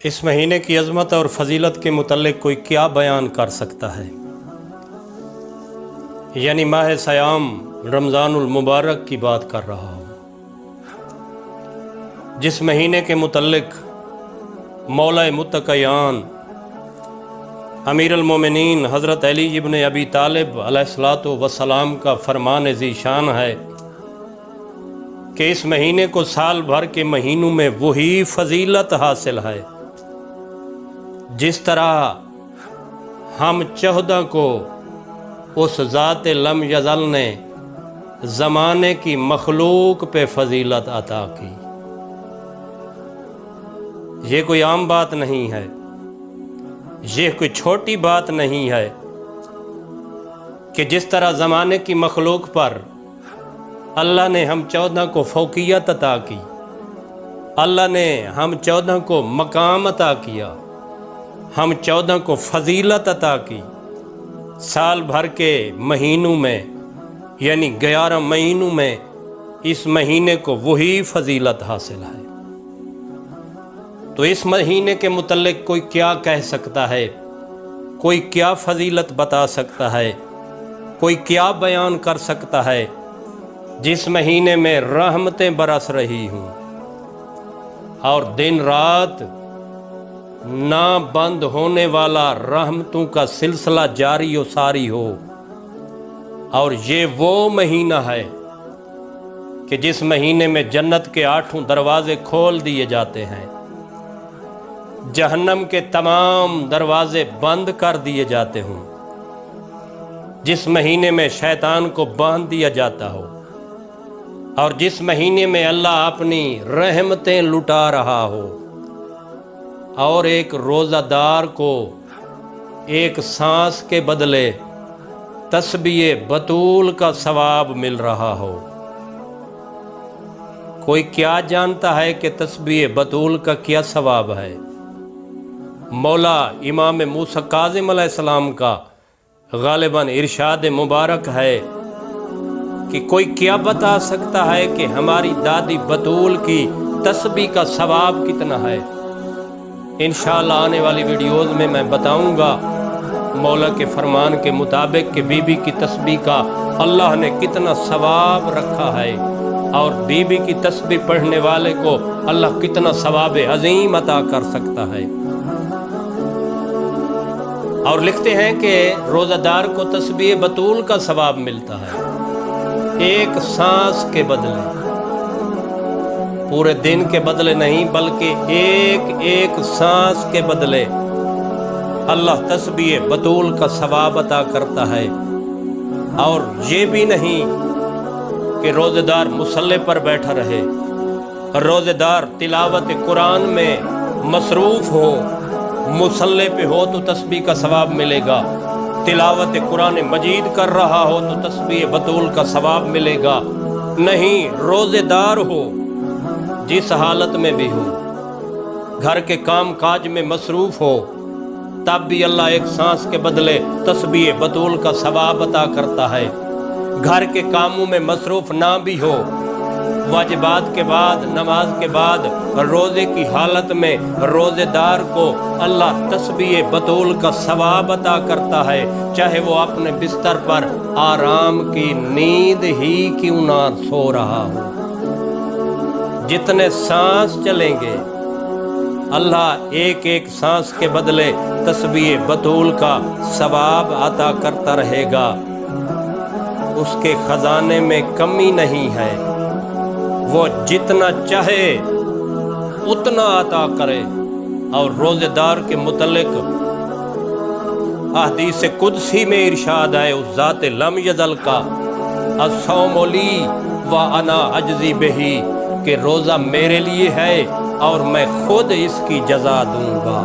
اس مہینے کی عظمت اور فضیلت کے متعلق کوئی کیا بیان کر سکتا ہے؟ یعنی ماہ صیام رمضان المبارک کی بات کر رہا ہوں، جس مہینے کے متعلق مولا متقیان امیر المومنین حضرت علی ابن ابی طالب علیہ السلام کا فرمان ذیشان ہے کہ اس مہینے کو سال بھر کے مہینوں میں وہی فضیلت حاصل ہے جس طرح ہم 14 کو اس ذات لم یزل نے زمانے کی مخلوق پہ فضیلت عطا کی۔ یہ کوئی عام بات نہیں ہے، یہ کوئی چھوٹی بات نہیں ہے کہ جس طرح زمانے کی مخلوق پر اللہ نے ہم 14 کو فوقیت عطا کی، اللہ نے ہم 14 کو مقام عطا کیا، ہم 14 کو فضیلت عطا کی۔ سال بھر کے مہینوں میں یعنی 11 مہینوں میں اس مہینے کو وہی فضیلت حاصل ہے۔ تو اس مہینے کے متعلق کوئی کیا کہہ سکتا ہے، کوئی کیا فضیلت بتا سکتا ہے، کوئی کیا بیان کر سکتا ہے جس مہینے میں رحمتیں برس رہی ہوں اور دن رات نہ بند ہونے والا رحمتوں کا سلسلہ جاری و ساری ہو، اور یہ وہ مہینہ ہے کہ جس مہینے میں جنت کے 8 دروازے کھول دیے جاتے ہیں، جہنم کے تمام دروازے بند کر دیے جاتے ہوں، جس مہینے میں شیطان کو باندھ دیا جاتا ہو، اور جس مہینے میں اللہ اپنی رحمتیں لٹا رہا ہو، اور ایک روزہ دار کو ایک سانس کے بدلے تسبیح بطول کا ثواب مل رہا ہو۔ کوئی کیا جانتا ہے کہ تسبیح بطول کا کیا ثواب ہے؟ مولا امام موسیٰ کاظم علیہ السلام کا غالباً ارشاد مبارک ہے کہ کوئی کیا بتا سکتا ہے کہ ہماری دادی بطول کی تسبیح کا ثواب کتنا ہے؟ انشاءاللہ آنے والی ویڈیوز میں بتاؤں گا مولا کے فرمان کے مطابق کہ بی بی کی تسبیح کا اللہ نے کتنا ثواب رکھا ہے، اور بی بی کی تسبیح پڑھنے والے کو اللہ کتنا ثواب عظیم عطا کر سکتا ہے۔ اور لکھتے ہیں کہ روزہ دار کو تسبیح بطول کا ثواب ملتا ہے، ایک سانس کے بدلے، پورے دن کے بدلے نہیں بلکہ ایک ایک سانس کے بدلے اللہ تسبیح بطول کا ثواب عطا کرتا ہے۔ اور یہ بھی نہیں کہ روزے دار مصلی پر بیٹھا رہے، روزے دار تلاوت قرآن میں مصروف ہو، مصلی پہ ہو تو تسبیح کا ثواب ملے گا، تلاوت قرآن مجید کر رہا ہو تو تسبیح بطول کا ثواب ملے گا۔ نہیں، روزے دار ہو، جس حالت میں بھی ہو، گھر کے کام کاج میں مصروف ہو، تب بھی اللہ ایک سانس کے بدلے تسبیح بطول کا ثواب عطا کرتا ہے۔ گھر کے کاموں میں مصروف نہ بھی ہو، واجبات کے بعد، نماز کے بعد، روزے کی حالت میں روزے دار کو اللہ تسبیح بطول کا ثواب عطا کرتا ہے، چاہے وہ اپنے بستر پر آرام کی نیند ہی کیوں نہ سو رہا ہو۔ جتنے سانس چلیں گے اللہ ایک ایک سانس کے بدلے تسبیح بطول کا ثواب عطا کرتا رہے گا، اس کے خزانے میں کمی نہیں ہے، وہ جتنا چاہے اتنا عطا کرے۔ اور روزے دار کے متعلق احادیث قدسی میں ارشاد ہے اس ذات لم یزل کا، الصوم لی وانا اجزی بہ، کہ روزہ میرے لیے ہے اور میں خود اس کی جزا دوں گا۔